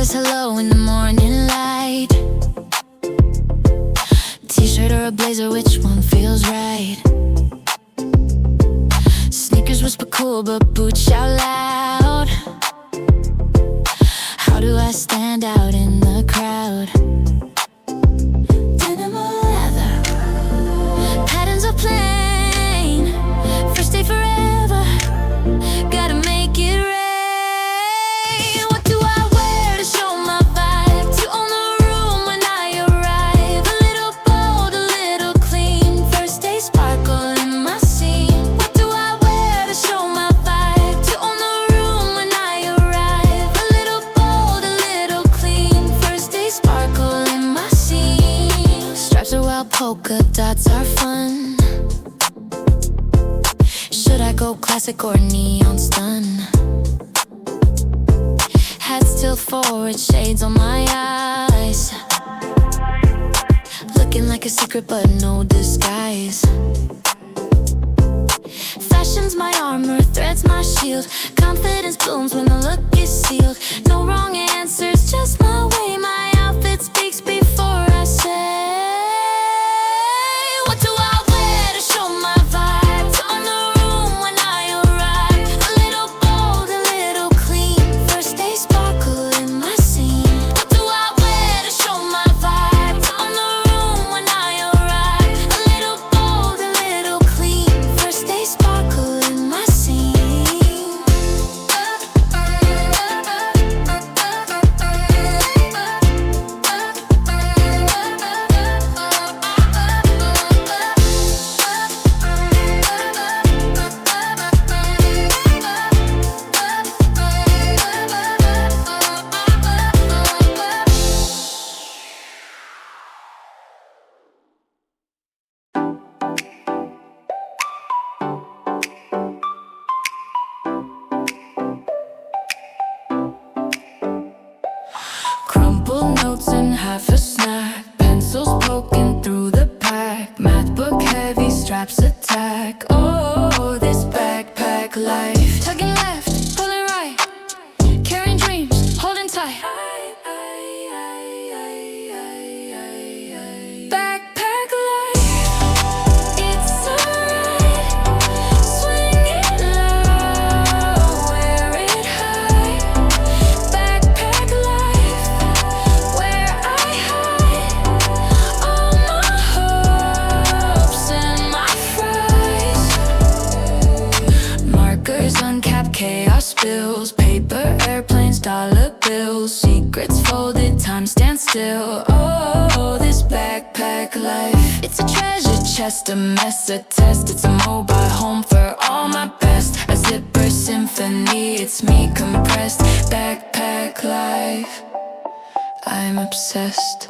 says hello in the morning light. T-shirt or a blazer, which one feels right? Sneakers whisper cool, but boots shout loud. How do I stand out in the crowd? Denim or leather, patterns are plain. First day forever, gotta make it rain. What do I wear to show my vibe? To own the room when I arrive. A little bold, a little clean. First day sparkle in my scene. What do I wear to show my vibe? To own the room when I arrive. A little bold, a little clean. First day sparkle in my scene. Stripes are wild, polka dots are fun. Should I go classic or neon stun? Head still forward, shades on my eyes. Looking like a secret but no disguise. Fashion's my armor, thread's my shield. Confidence blooms when the look is sealed. No wrong answers, just my way. My outfit speaks before I say. What do I wear to show my vibe? To own the room when I arrive. A little bold, a little clean. First day sparkle in my scene. What do I wear to show my vibe? To own the room when I arrive. A little bold, a little clean. First day sparkle in my scene. Crumpled notes and half a snack. Pencils poking through the pack. Math book heavy, straps attack. Oh, this backpack life. Tugging left, pulling right. Carrying dreams, holding tight. Backpack life, it's alright. Swing it low, wear it high. Backpack life, where I hide all my hopes and my fries. Markers uncapped, chaos spills. Paper airplanes, dollar bills. Secrets folded, time stands still. Oh, this backpack life. It's a treasure chest, a mess, a test. It's a mobile home for all my best. A zipper symphony, it's me compressed. Backpack life, I'm obsessed.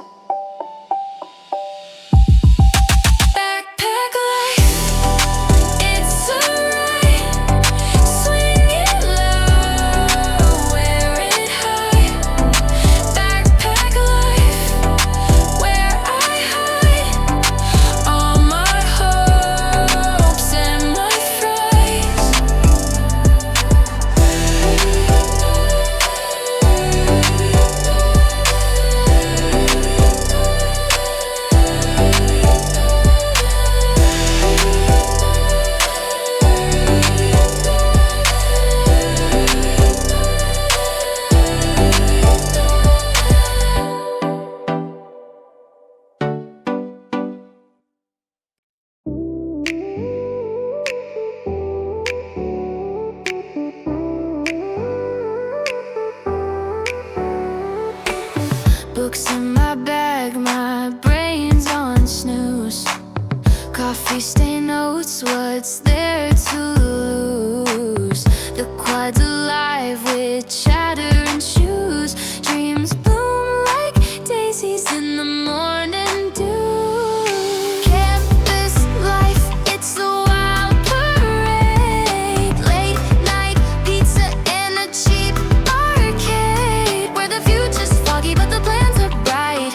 Backpack life, it's alright. Swing it low, wear it high. Backpack life, where I hide all my hopes and my fries. Books in my bag, my brain's on snooze. Coffee stain notes, what's there to lose? The quad's alive with chatter and shoes. Dreams bloom like daisies in the morning dew. Campus life, it's a wild parade. Late night pizza in a cheap arcade, where the future's foggy but the plans are bright.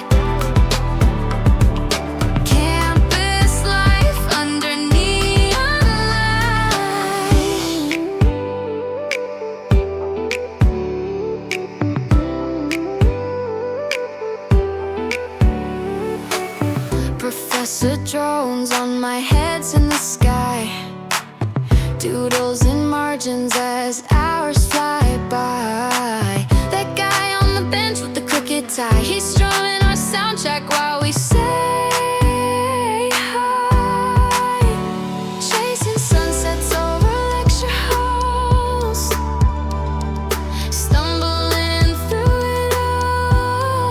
Campus life under neon light. drones on my head's in the sky. Doodles and margins as hours fly by. That guy on the bench with the crooked tie, he's strumming our soundtrack while we say hi. Chasing sunsets over lecture halls, stumbling through it all.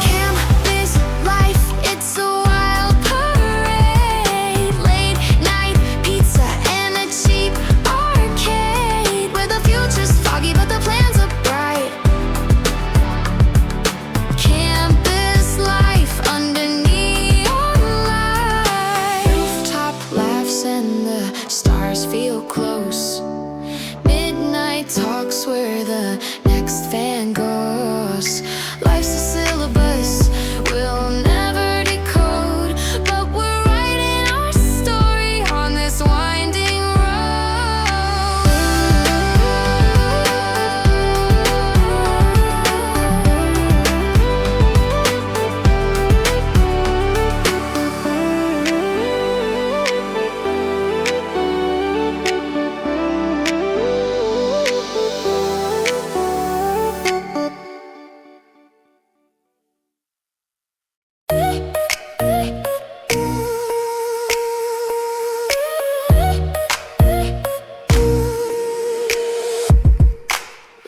Campus life, it's a wild parade. Late night pizza and a cheap arcade, where the future's foggy but the plans are bright. Campus life under neon light. Rooftop laughs and the stars feel close. Midnight talks where the next fan goes. Life's a syllabus we'll never decode, but we're writing our story on this winding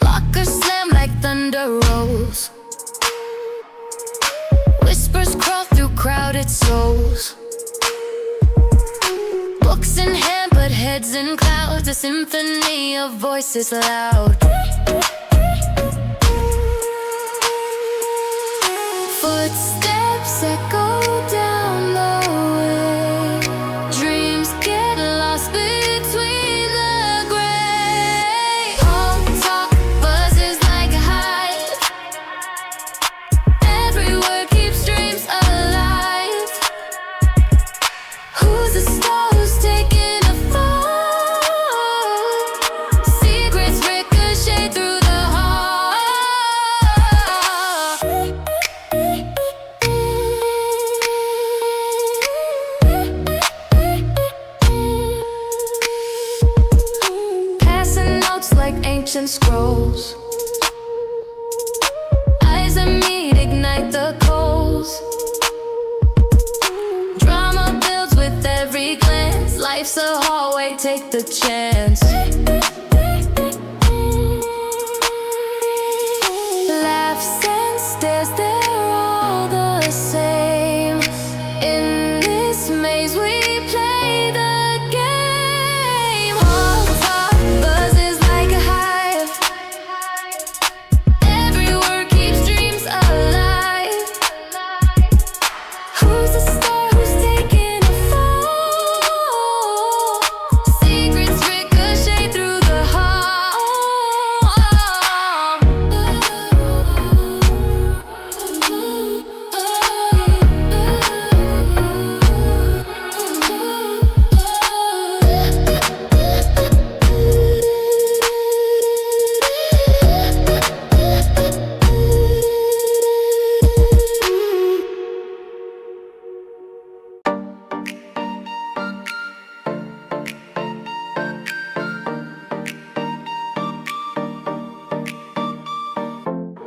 Lockers slam like thunder rolls. Whispers crawl through crowded souls. Books in hand but heads in clouds, a symphony of voices loud. Footsteps echo down the way. Dreams get lost between the gray. Home talk buzzes like a hive. Every word keeps dreams alive. Who's the star who's taking a fall? Secrets ricochet through the hall. Passing notes like ancient scrolls. Eyes that meet ignite the coals. Drama builds with every glance. Life's a hallway, take the chance. Laughs and stares, they're all the same. In this maze we play the game. All talk buzzes like a hive. Every word keeps dreams alive. Who's the star who's taking a fall? Secrets ricochet through the hall.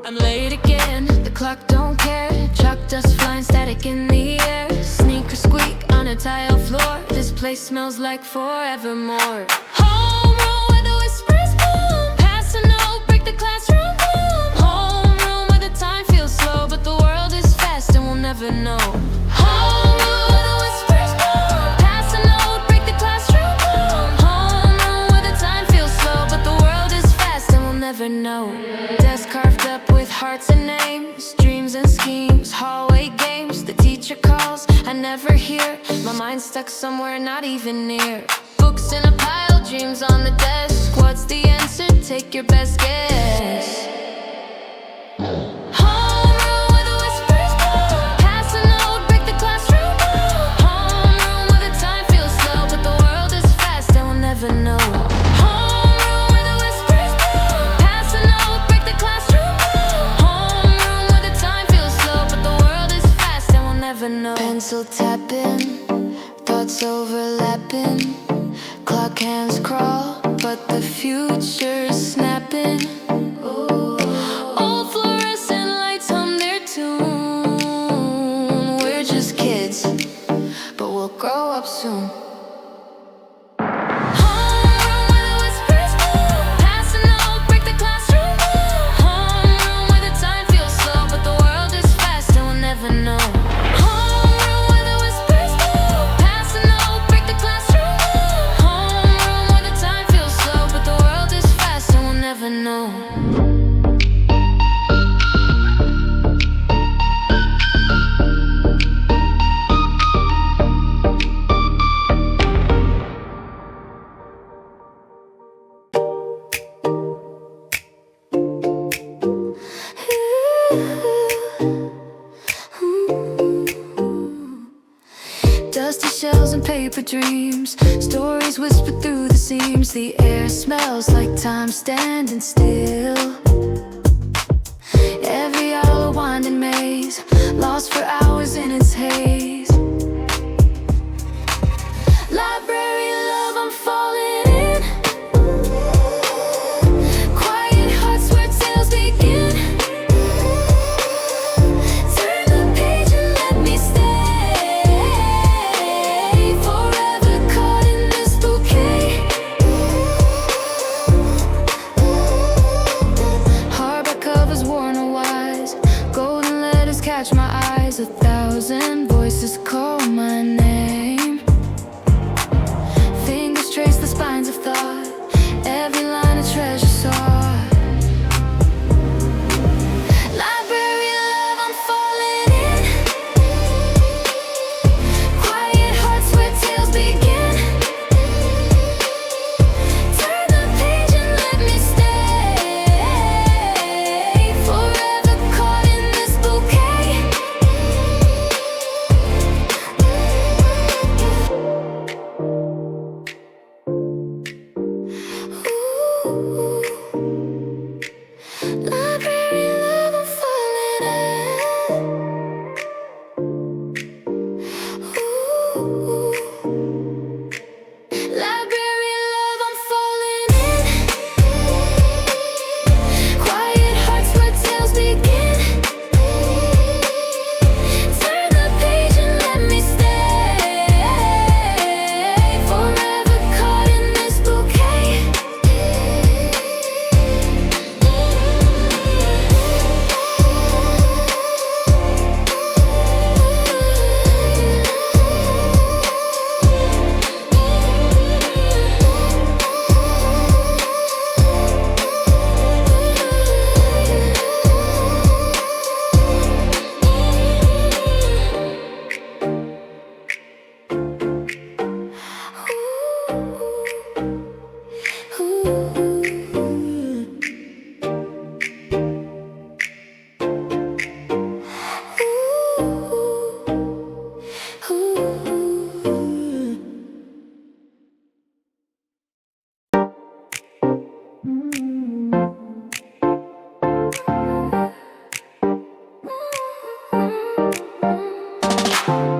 I'm late again, the clock don't care. Chalk dust flying static in the air. Sneakers squeak on a tile floor. This place smells like forevermore. Homeroom where the whispers boom. Pass a note, break the classroom boom. Homeroom where the time feels slow, but the world is fast and we'll never know. Homeroom where the whispers boom. Pass a note, break the classroom boom. Homeroom where the time feels slow, but the world is fast and we'll never know. Desk carved up with hearts and names, dreams and schemes, hallway games. The teacher calls, I never hear. My mind's stuck somewhere not even near. Books in a pile, dreams on the desk. What's the answer? Take your best guess. Homeroom where the whispers boom. Pass a note, break the classroom boom. Homeroom where the time feels slow, but the world is fast and we'll never know. Homeroom where the whispers boom. Pass a note, break the classroom boom. Homeroom where the time feels slow, but the world is fast and we'll never know. Pencil cans crawl, but the future's snapping. Old fluorescent lights hum their tune. We're just kids, but we'll grow up soon. Dusty shells and paper dreams, stories whispered through the seams. The air smells like time standing still. Every hour a winding maze, lost for hours in its haze. Library love, I'm falling in. Quiet hearts where tales begin. Turn the page and let me stay. Forever caught in this bouquet. Hardback covers worn or wise, golden letters catch my eyes. 1,000 voices call my name. Fingers trace the spines of thought, every line a treasure sought. Library love, I'm falling in. Quiet hearts where tales begin. Turn the page and let me stay. Forever caught in this bouquet. Library love, I'm falling in. Library love, I'm falling in. Quiet hearts where tales begin. Turn the page and let me stay. Forever caught in this bouquet.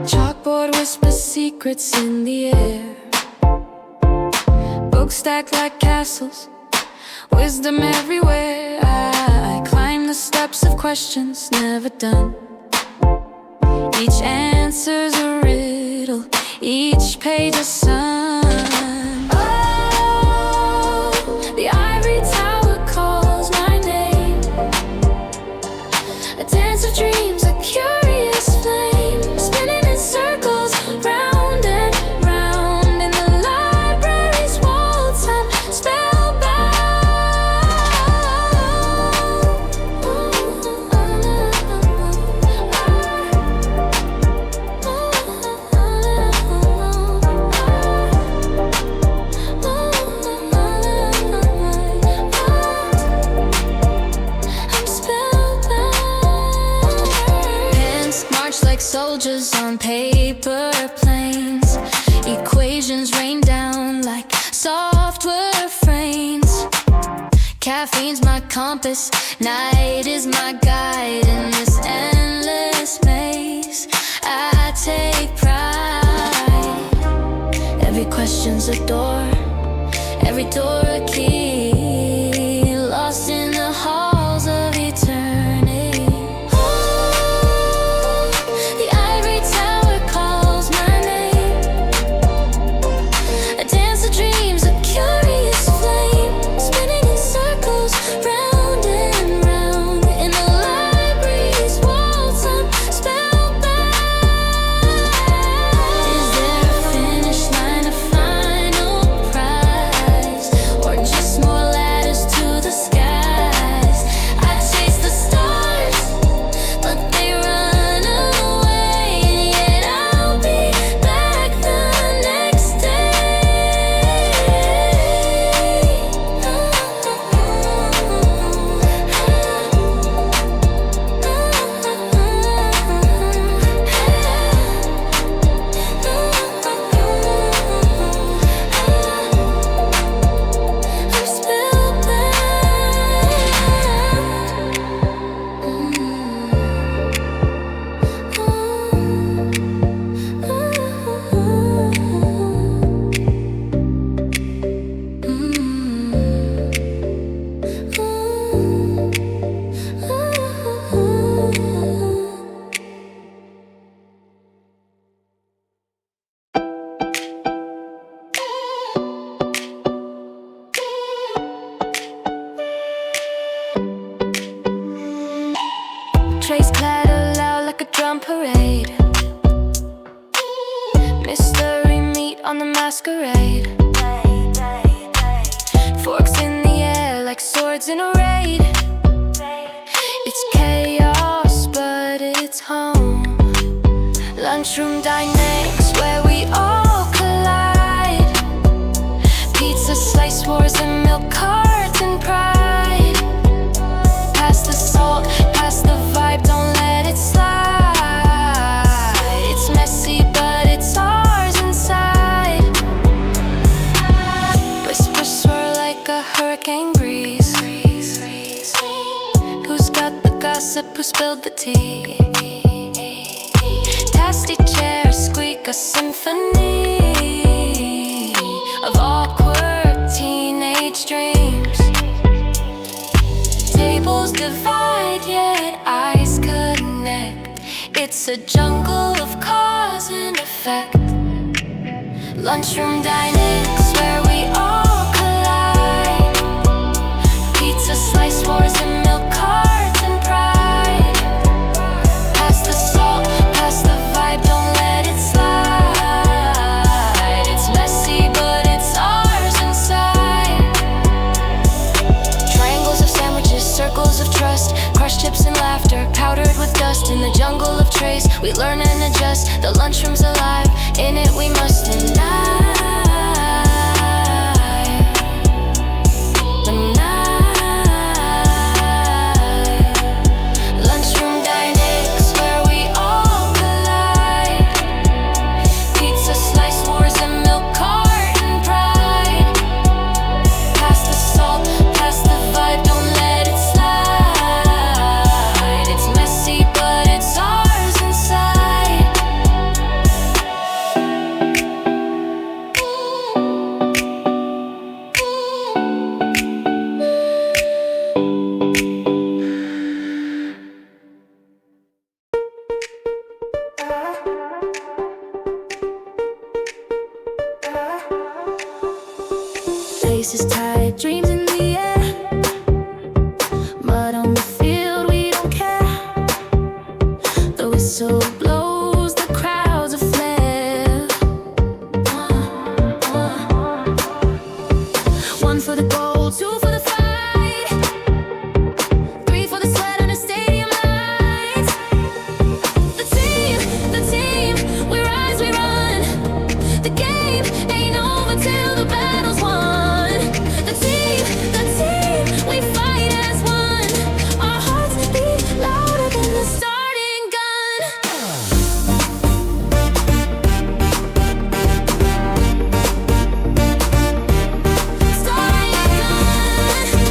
Chalkboard whispers secrets in the air. Books stacked like castles, wisdom everywhere. I climb the steps of questions never done. Each answer's a riddle, each page a sun. Oh, the Ivory Tower calls my name. A dance of dreams, a curious flame, spinning in circles, round and round. In the library's walls, I'm spellbound. Soldiers on paper planes, equations rain down like software frames. Caffeine's my compass, night is my guide. In this endless maze, I take pride. Every question's a door, every door a key, lost in the halls of eternity. Oh, the ivory tower calls my name. A dance of dreams, a curious flame, spinning in circles, round and round. In the library's walls, I'm spellbound. Is there a finish line, a final prize, or just more ladders to the skies? I chase the stars, but they run away, and yet I'll be back the next day. I'm Trace clatter loud like a drum parade. Mystery meet on the masquerade. Forks in the air like swords in a raid. It's chaos, but it's home. Lunchroom Dynamics, where we all collide. Pizza slice wars and milk carton pride. Pass the salt, pass the vibe, don't let it slide. It's messy, but it's ours inside. Whispers swirl like a hurricane breeze. Who's got the gossip, who spilled the tea? Tasty chairs squeak a symphony of awkward teenage dreams. Tables divide, yet eyes connect. It's a jungle of cause and effect. Lunchroom Dynamics, where we all collide. Pizza slice wars and milk carton pride. Pass the salt, pass the vibe, don't let it slide. It's messy, but it's ours inside. Triangles of sandwiches, circles of trust, crushed chips and laughter, powdered with dust. In the jungle of trace, we learn and adjust. The lunchroom's alive, in it we must deny. Lunchroom Dynamics, where we all collide. Pizza slice wars and milk carton pride. Pass the salt, pass the vibe, don't let it slide. It's messy, but it's ours inside. Faces tight, dreams in the air. Mud on the field, we don't care. The whistle blows, the crowds are flare. One for the goal, two for the fight, three for the sweat under stadium lights. The team, we rise, we run. The game ain't over till the battle's won. The team, we fight as one. Our hearts beat louder than the starting gun. Starting gun.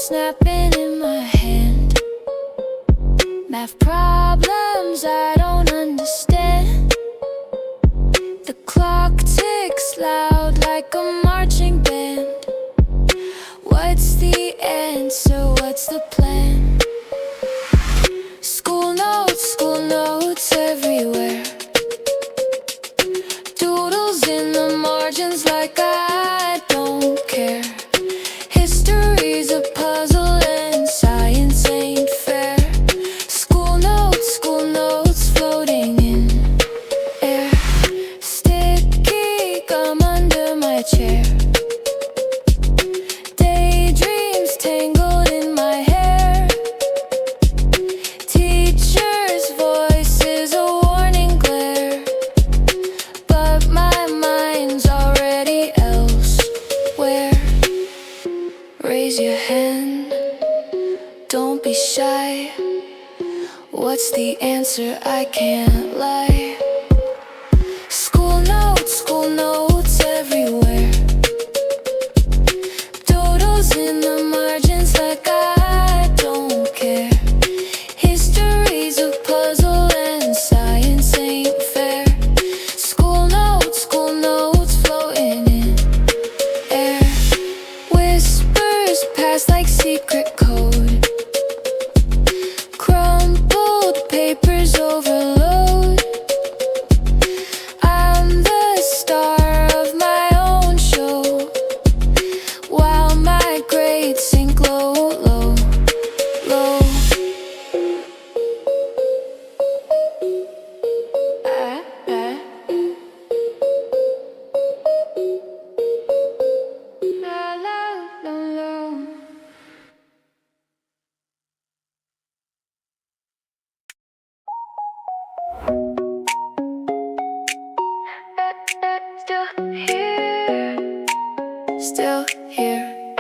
snapping in my hand. Math problems I don't understand. The clock ticks loud like a marching band. What's the answer? What's the plan? School notes everywhere. Doodles in the margins like I don't care. History's a puzzle and science ain't fair. School notes floating in air. Sticky gum under my chair. Daydreams tangled in my hair. Teacher's voice is a warning glare, but my mind's already elsewhere. Raise your hand, don't be shy. What's the answer? I can't lie. School notes everywhere. Doodles in the margins like I don't care. History's a puzzle and science ain't fair. School notes floating in air. Whispers pass like secret code. Crumpled papers overload. I'm the star of my own show, while my grades sink low. Still here.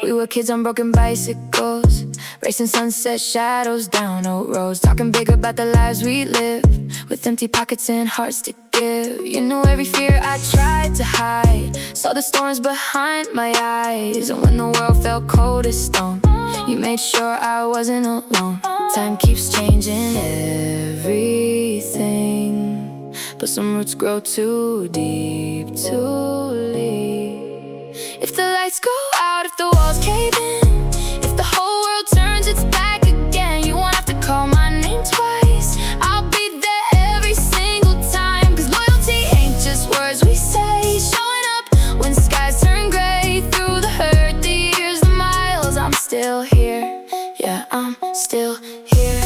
We were kids on broken bicycles, racing sunset shadows down old roads, talking big about the lives we live, with empty pockets and hearts to give. You knew every fear I tried to hide, saw the storms behind my eyes, and when the world felt cold as stone, you made sure I wasn't alone. Time keeps changing everything, but some roots grow too deep to leave. If the lights go out, if the walls cave in, if the whole world turns its back again, you won't have to call my name twice. I'll be there every single time, 'cause loyalty ain't just words we say. Showing up when skies turn gray, through the hurt, the years, the miles, I'm still here. Yeah, I'm still here.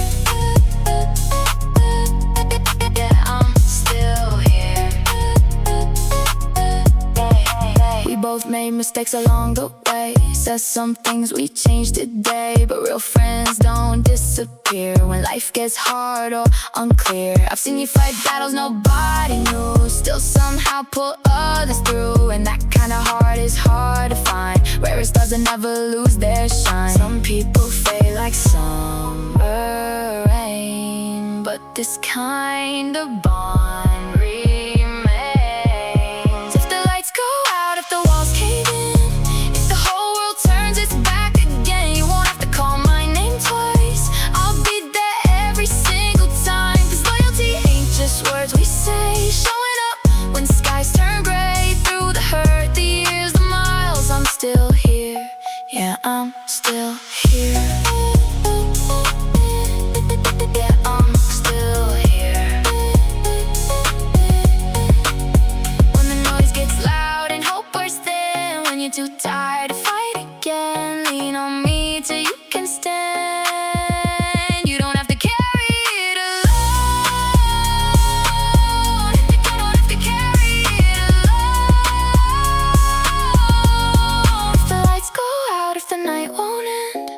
Yeah, I'm still here. We both made mistakes along the way, said some things we changed today, but real friends don't disappear when life gets hard or unclear. I've seen you fight battles nobody knew, still somehow pull others through, and that kind of heart is hard to find. Rarest doesn't never lose their shine. Some people fade like summer rain, but this kind of bond remains. If the lights go out, if the walls cave in, if the whole world turns its back again, you won't have to call my name twice. I'll be there every single time, 'cause loyalty ain't just words we say. Showing up when skies turn gray, through the hurt, the years, the miles, I'm still here. Yeah, I'm still here. Yeah, I'm still here. When the noise gets loud and hope bursts thin, when you're too tired to fight again, lean on me till you can stand. You don't have to carry it alone. You don't have to carry it alone. If the lights go out, if the night won't end,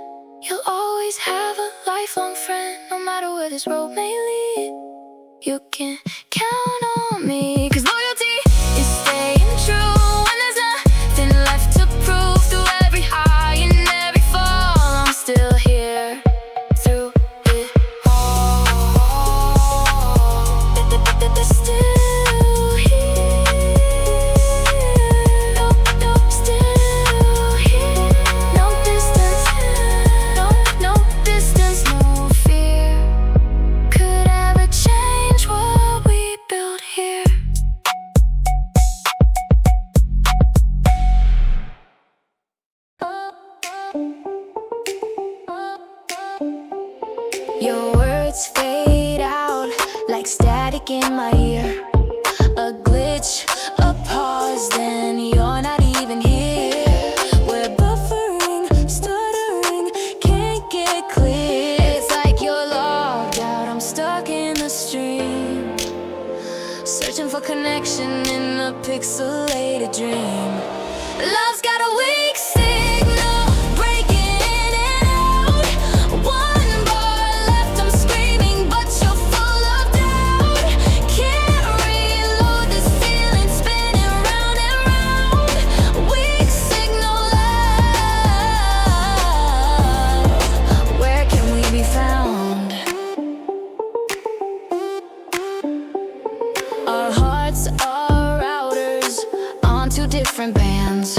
you'll always have a lifelong friend. No matter where this road may lead, you can count on me. 'Cause loyalty is staying true when there's nothing left to prove. Through every high and every fall, I'm still here. Through it all, still here. Still here. No, this Your words fade out like static in my ear. A glitch, a pause, then you're not even here. We're buffering, stuttering, can't get clear. It's like you're logged out, I'm stuck in the stream, searching for connection in a pixelated dream. Love's got a weak signal, breaking in and out. One bar left, I'm screaming, but you're full of doubt. Can't reload this feeling, spinning round and round. Weak signal love, where can we be found? Our hearts are routers on two different bands.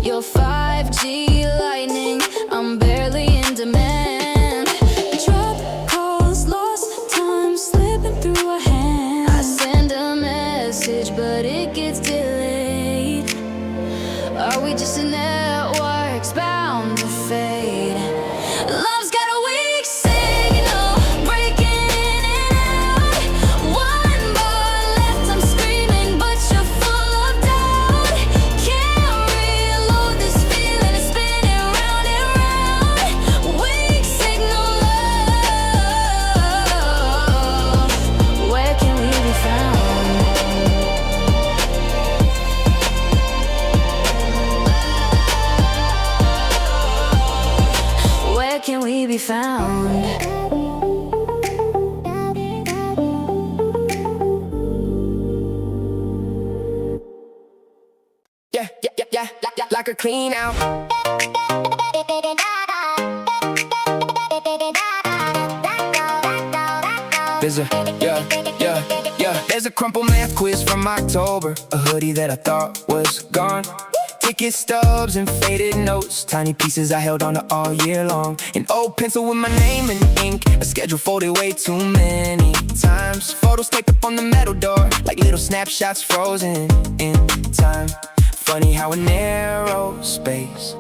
You're 5G lightning, I'm barely in demand. Drop calls, lost time, slipping through a hand. I send a message, but it gets delayed. Are we just in networks bound to fade? Love's got a weak signal, breaking in and out. One bar left, I'm screaming, but you're full of doubt. Can't reload this feeling, it's spinning round and round. Weak signal love, where can we be found? Where can we be found? Yeah, like a clean out. There's a, there's a crumpled math quiz from October. A hoodie that I thought was gone. Ticket stubs and faded notes, tiny pieces I held on to all year long. An old pencil with my name in ink, a schedule folded way too many times. Photos taped up on the metal door, like little snapshots frozen in time. Funny how a narrow space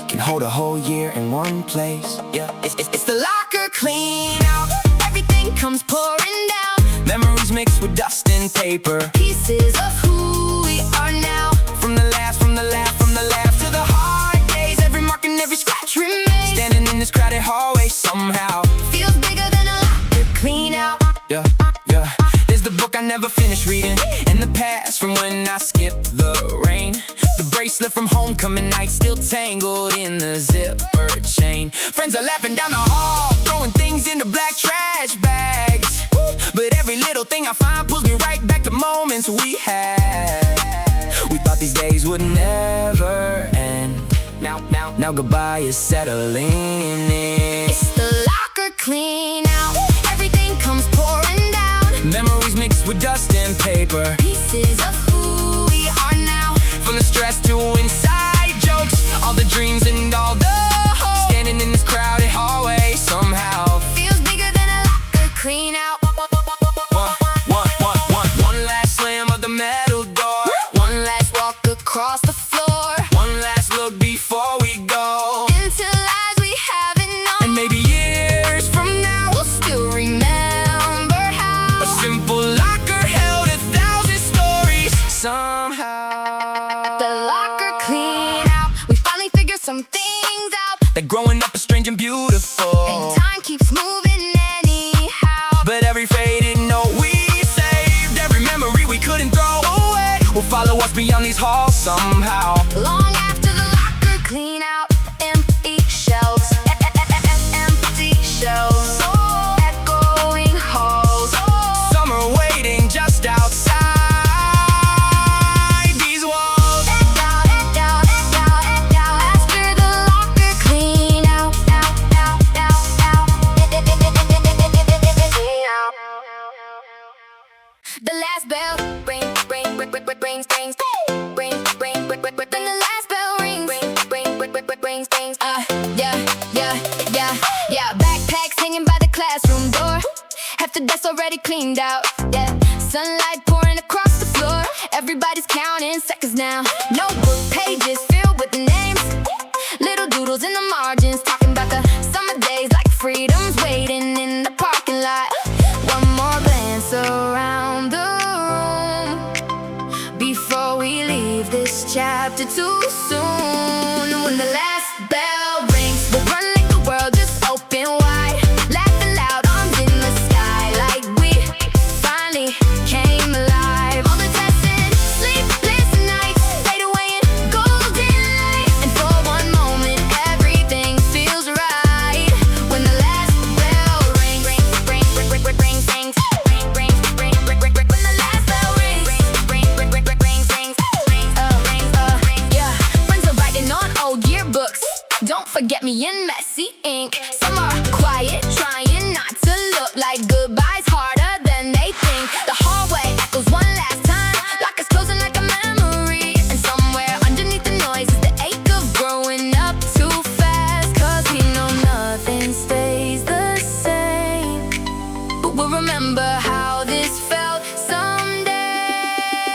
can hold a whole year in one place. Yeah, it's the locker clean out. Everything comes pouring down. Memories mixed with dust and paper, Pieces of who we are now. From the laugh to the hard days. Every mark and every scratch remains. Standing in this crowded hallway somehow Feels bigger than a locker clean out. Yeah. There's the book I never finished reading, and the past from when I skipped the rain. The bracelet from homecoming night still tangled in the zipper chain. Friends are laughing down the hall, throwing things into black trash bags. But every little thing I find pulls me right back to moments we had. We thought these days would never end. Now goodbye is settling in. It's the locker clean out. Everything comes pouring down. Memories mixed with dust and paper, Pieces of who we are now. from the stress to inside jokes, all the dreams and all the hopes. Standing in this crowded hallway somehow Feels bigger than a locker clean out. One last slam of the metal door, One last walk across the floor, one last look before we go. into lives we haven't known. And maybe years from now, We'll still remember a how simple locker held 1,000 stories somehow. the locker clean out. We finally figured some things out, That growing up is strange and beautiful, and time keeps moving anyhow. but every faded note we saved, every memory we couldn't throw away, will follow us beyond these halls somehow. Long after the locker clean out, empty shelves, empty shelves, echoing halls. Summer waiting just outside these walls. After the locker clean out, the last bell rings. Then the last bell rings. Yeah. Backpacks hanging by the classroom door. Half the desk already cleaned out. Yeah. Sunlight pouring across the floor. Everybody's counting seconds now. Notebook pages filled with names. Little doodles books. Don't forget me in messy ink. Some are quiet, trying not to look like goodbyes harder than they think. The hallway echoes one last time, like it's closing like a memory. And somewhere underneath the noise is the ache of growing up too fast. Cause we know nothing stays the same, but we'll remember how this felt someday.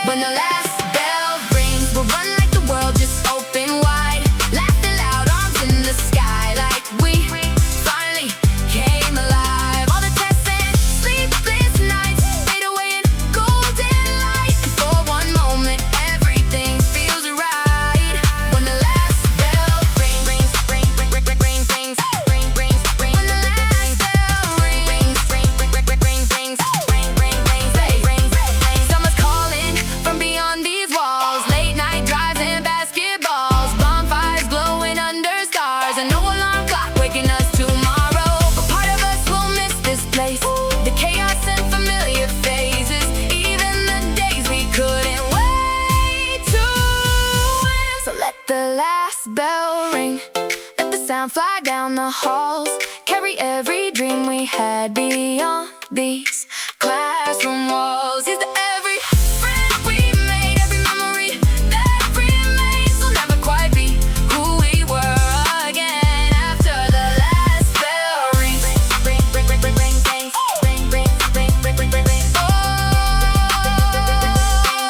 When the last bell rings, we'll run like the world just open wide, laughing loud, arms in the sky, like we finally came alive. All the tests and sleepless nights fade away in golden light, and for one moment everything feels right. When the last bell rings, when the last bell rings, summer's calling from beyond these walls. Late night drives and basketballs, bonfires glowing under stars, and no alarm clock waking us tomorrow. But part of us will miss this place, the chaos and familiar phases, even the days we couldn't wait to end. So let the last bell ring, let the sound fly down the halls, carry every dream we had beyond these classroom walls. Here's to every friend we made, every memory that remains. We'll never quite be who we were again after the last bell rings.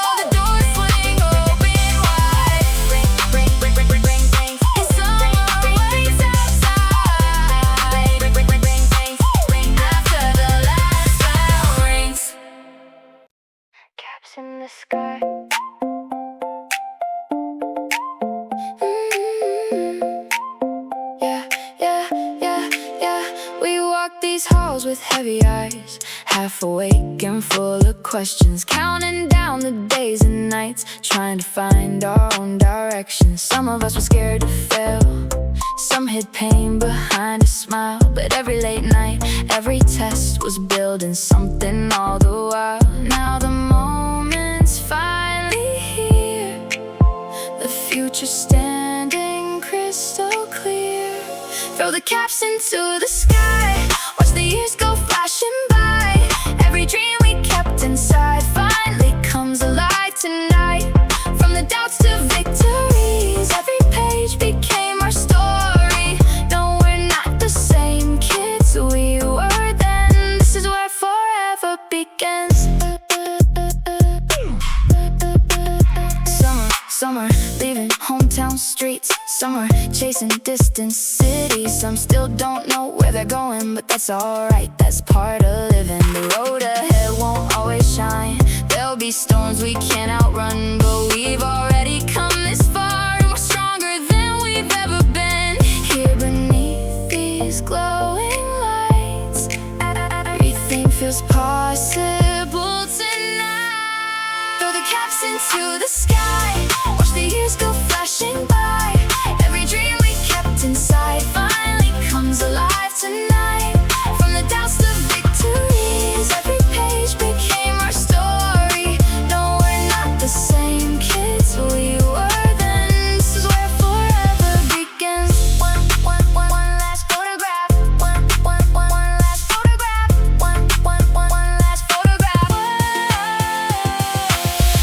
Oh, the doors swing open wide, and summer waits outside after the last bell rings. Caps in the sky. Yeah, yeah, yeah, yeah. We walk these halls with heavy eyes, half awake and full of questions, counting down the days and nights, trying to find our own direction. Some of us were scared to fail, some hid pain behind a smile, but every late night, every test was building something all the while. Now the moment's finally here, the future standing crystal clear. Throw the caps into the sky, watch the years go flashing by. Every dream we kept inside finally comes alive tonight. From the doubts to victories, every page became our story. No, we're not the same kids we were then. This is where forever begins. Summer, leaving hometown streets. Summer, chasing distant cities. Some still don't know where they're going, but that's alright, that's part of living. The road ahead won't always shine, there'll be storms we can't outrun, but we've already come this far, and we're stronger than we've ever been. Here beneath these glowing lights, everything feels possible tonight. Throw the caps into the sky, watch the years go flashing by. Every dream we kept inside finally comes alive tonight. From the doubts to victories, every page became our story. No, we're not the same kids we were then. This is where forever begins. One last photograph. One last photograph. One last photograph.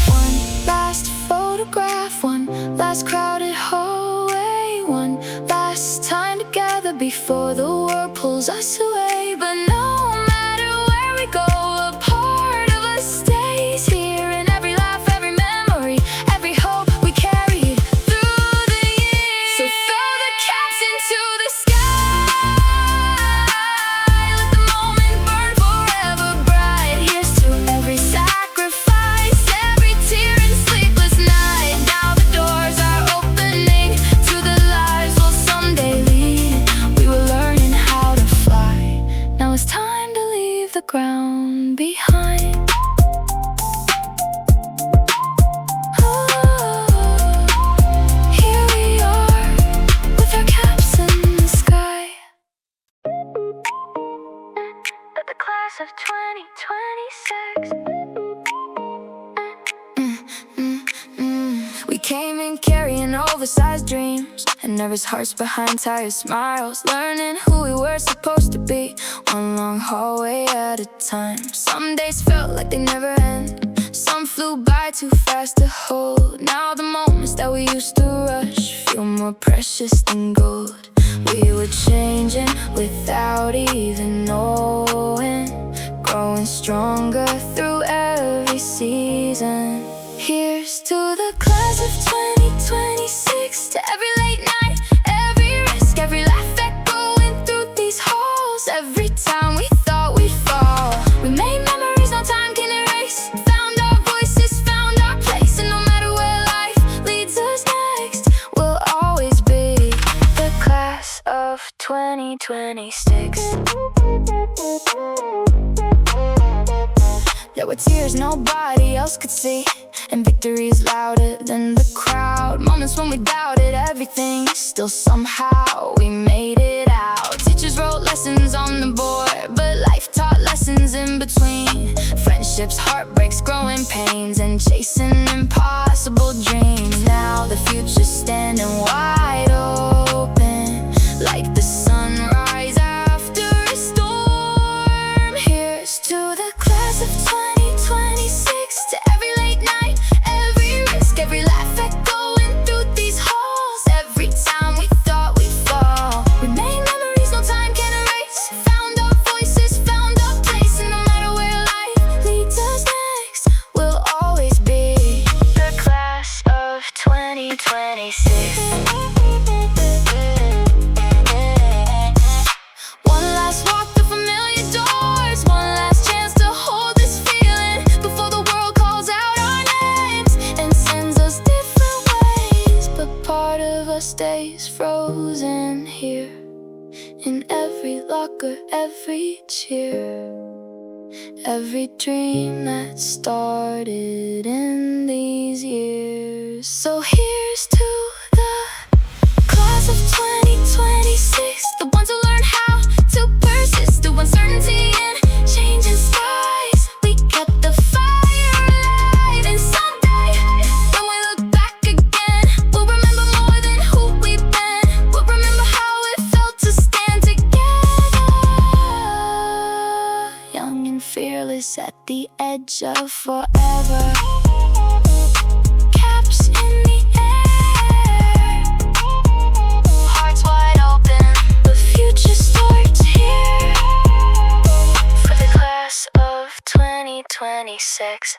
One last photograph. One last crowded hallway. One last time together before the world pulls us away. But no matter where we go, a part of us stays here. In every laugh, every memory, every hope we carry through the years. So throw the caps into the sky, let the moment burn forever bright. Here's to every sacrifice, every tear and sleepless night. Now the doors are opening to the lives we'll someday lead. We were learning how to fly, now it's time to leave the ground behind. Here we are, with our caps in the sky. But the class of 2026, we came in carrying oversized dreams, dreams and nervous hearts behind tired smiles, learning who we were supposed to be, one long hallway at a time. Some days felt like they never end, some flew by too fast to hold. Now the moments that we used to rush feel more precious than gold. We were changing without even knowing, growing stronger through every season. Here's to the class of 2026, to every late night, every risk, every laugh echoing through these halls. Every time we thought we'd fall, we made memories no time can erase, found our voices, found our place, and no matter where life leads us next, we'll always be the class of 2026. There were tears nobody else could see, and victories louder than the crowd. Moments when we doubted everything, still somehow we made it out. Teachers wrote lessons on the board, but life taught lessons in between. Friendships, heartbreaks, growing pains, and chasing impossible dreams. Now the future's standing wide open, like the sunrise after a storm. Here's to the class of 2026, to every late night, every risk, every laugh echoing through these halls. Every time we thought we'd fall, we made memories no time can erase, found our voices, found our place, and no matter where life leads us next, we'll always be the class of 2026. One last walk through familiar doors, one last chance to hold this feeling before the world calls out our names and sends us different ways. But part of us stays frozen here, in every locker, every cheer, every dream that started in these years. So here's to the class of 2026, the ones who learn how to persist through uncertainty and changing skies. We kept the fire alive, and someday when we look back again, we'll remember more than who we've been. We'll remember how it felt to stand together, young and fearless at the edge of forever. Caps in the air, hearts wide open, the future starts here for the class of 2026.